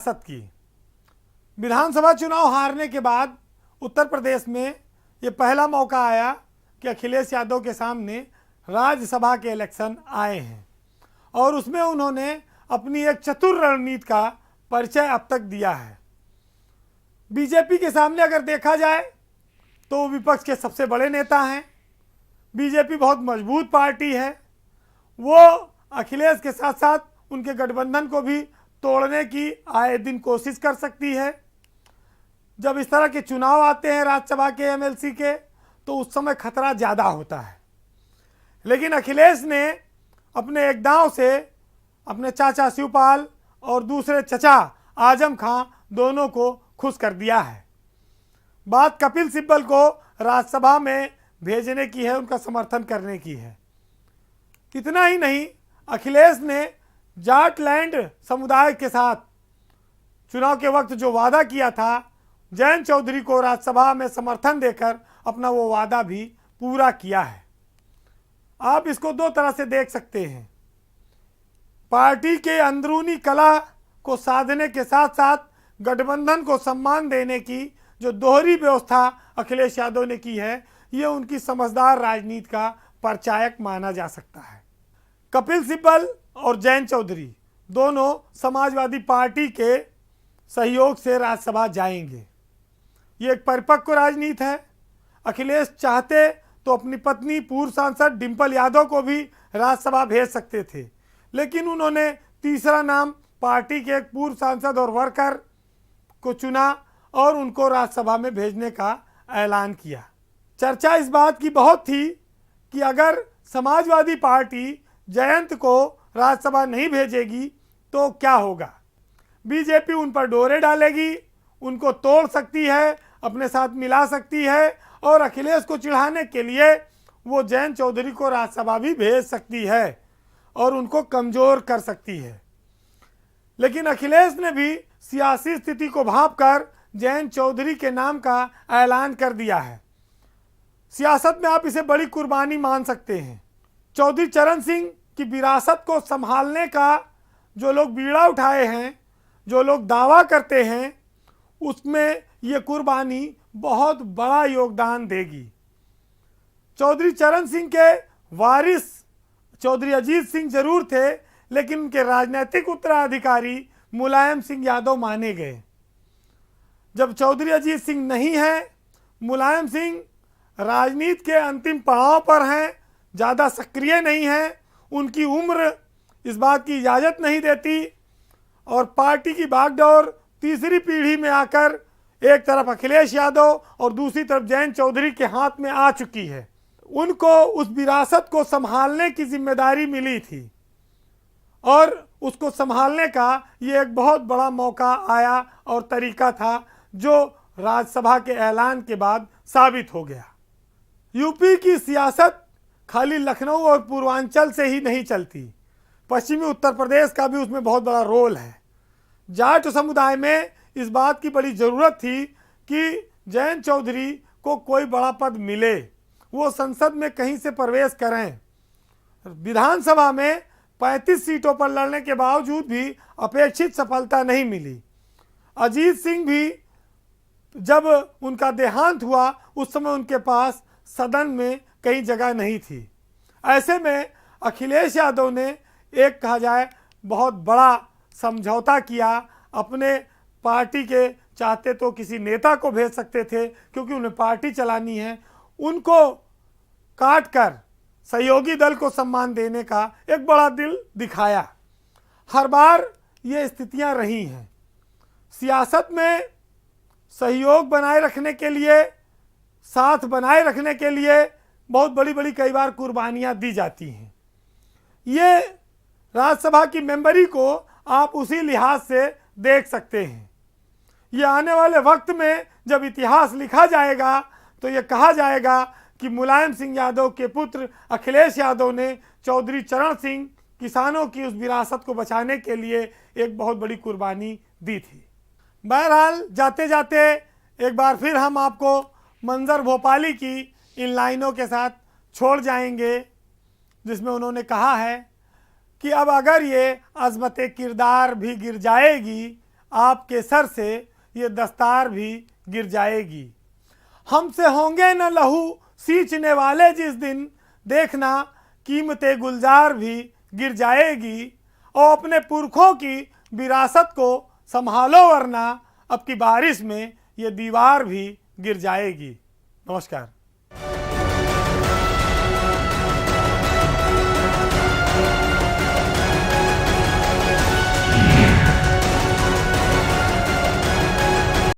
रियासत की विधानसभा चुनाव हारने के बाद उत्तर प्रदेश में ये पहला मौका आया कि अखिलेश यादव के सामने राज्यसभा के इलेक्शन आए हैं और उसमें उन्होंने अपनी एक चतुर रणनीति का परिचय अब तक दिया है। बीजेपी के सामने अगर देखा जाए तो विपक्ष के सबसे बड़े नेता हैं। बीजेपी बहुत मजबूत पार्टी है। वो अखिलेश के साथ साथ उनके गठबंधन को भी तोड़ने की आए दिन कोशिश कर सकती है। जब इस तरह के चुनाव आते हैं राज्यसभा के एमएलसी के तो उस समय खतरा ज़्यादा होता है। लेकिन अखिलेश ने अपने एक दांव से अपने चाचा शिवपाल और दूसरे चचा आजम खां दोनों को खुश कर दिया है। बात कपिल सिब्बल को राज्यसभा में भेजने की है, उनका समर्थन करने की है। इतना ही नहीं, अखिलेश ने जाटलैंड समुदाय के साथ चुनाव के वक्त जो वादा किया था, जयंत चौधरी को राज्यसभा में समर्थन देकर अपना वो वादा भी पूरा किया है। आप इसको दो तरह से देख सकते हैं। पार्टी के अंदरूनी कला को साधने के साथ साथ गठबंधन को सम्मान देने की जो दोहरी व्यवस्था अखिलेश यादव ने की है, ये उनकी समझदार राजनीति का परिचायक माना जा सकता है। कपिल सिब्बल और जयंत चौधरी दोनों समाजवादी पार्टी के सहयोग से राज्यसभा जाएंगे। ये एक परिपक्व राजनीति है। अखिलेश चाहते तो अपनी पत्नी पूर्व सांसद डिंपल यादव को भी राज्यसभा भेज सकते थे, लेकिन उन्होंने तीसरा नाम पार्टी के एक पूर्व सांसद और वर्कर को चुना और उनको राज्यसभा में भेजने का ऐलान किया। चर्चा इस बात की बहुत थी कि अगर समाजवादी पार्टी जयंत को राज्यसभा नहीं भेजेगी तो क्या होगा। बीजेपी उन पर डोरे डालेगी, उनको तोड़ सकती है, अपने साथ मिला सकती है और अखिलेश को चिढ़ाने के लिए वो जयंत चौधरी को राज्यसभा भी भेज सकती है और उनको कमज़ोर कर सकती है। लेकिन अखिलेश ने भी सियासी स्थिति को भांपकर जयंत चौधरी के नाम का ऐलान कर दिया है। सियासत में आप इसे बड़ी कुर्बानी मान सकते हैं। चौधरी चरण सिंह की विरासत को संभालने का जो लोग बीड़ा उठाए हैं, जो लोग दावा करते हैं, उसमें ये कुर्बानी बहुत बड़ा योगदान देगी। चौधरी चरण सिंह के वारिस चौधरी अजीत सिंह जरूर थे, लेकिन उनके राजनीतिक उत्तराधिकारी मुलायम सिंह यादव माने गए। जब चौधरी अजीत सिंह नहीं है, मुलायम सिंह राजनीति के अंतिम पड़ाव पर हैं, ज़्यादा सक्रिय नहीं हैं, उनकी उम्र इस बात की इजाज़त नहीं देती और पार्टी की बागडोर तीसरी पीढ़ी में आकर एक तरफ अखिलेश यादव और दूसरी तरफ जयंत चौधरी के हाथ में आ चुकी है। उनको उस विरासत को संभालने की जिम्मेदारी मिली थी और उसको संभालने का ये एक बहुत बड़ा मौका आया और तरीका था जो राज्यसभा के ऐलान के बाद साबित हो गया। यूपी की सियासत खाली लखनऊ और पूर्वांचल से ही नहीं चलती, पश्चिमी उत्तर प्रदेश का भी उसमें बहुत बड़ा रोल है। जाट समुदाय में इस बात की बड़ी ज़रूरत थी कि जयंत चौधरी को कोई बड़ा पद मिले, वो संसद में कहीं से प्रवेश करें। विधानसभा में 35 सीटों पर लड़ने के बावजूद भी अपेक्षित सफलता नहीं मिली। अजीत सिंह भी जब उनका देहांत हुआ उस समय उनके पास सदन में कहीं जगह नहीं थी। ऐसे में अखिलेश यादव ने एक कहा जाए बहुत बड़ा समझौता किया। अपने पार्टी के चाहते तो किसी नेता को भेज सकते थे, क्योंकि उन्हें पार्टी चलानी है, उनको काट कर सहयोगी दल को सम्मान देने का एक बड़ा दिल दिखाया। हर बार ये स्थितियां रही हैं। सियासत में सहयोग बनाए रखने के लिए, साथ बनाए रखने के लिए बहुत बड़ी बड़ी कई बार कुर्बानियां दी जाती हैं। ये राज्यसभा की मेंबरी को आप उसी लिहाज से देख सकते हैं। ये आने वाले वक्त में जब इतिहास लिखा जाएगा तो ये कहा जाएगा कि मुलायम सिंह यादव के पुत्र अखिलेश यादव ने चौधरी चरण सिंह किसानों की उस विरासत को बचाने के लिए एक बहुत बड़ी कुर्बानी दी थी। बहरहाल जाते जाते एक बार फिर हम आपको मंजर भोपाली की इन लाइनों के साथ छोड़ जाएंगे, जिसमें उन्होंने कहा है कि अब अगर ये अज़मत किरदार भी गिर जाएगी, आपके सर से ये दस्तार भी गिर जाएगी। हमसे होंगे न लहू सींचने वाले जिस दिन, देखना कीमते गुलजार भी गिर जाएगी। और अपने पुरखों की विरासत को संभालो, वरना अब की बारिश में ये दीवार भी गिर जाएगी। नमस्कार।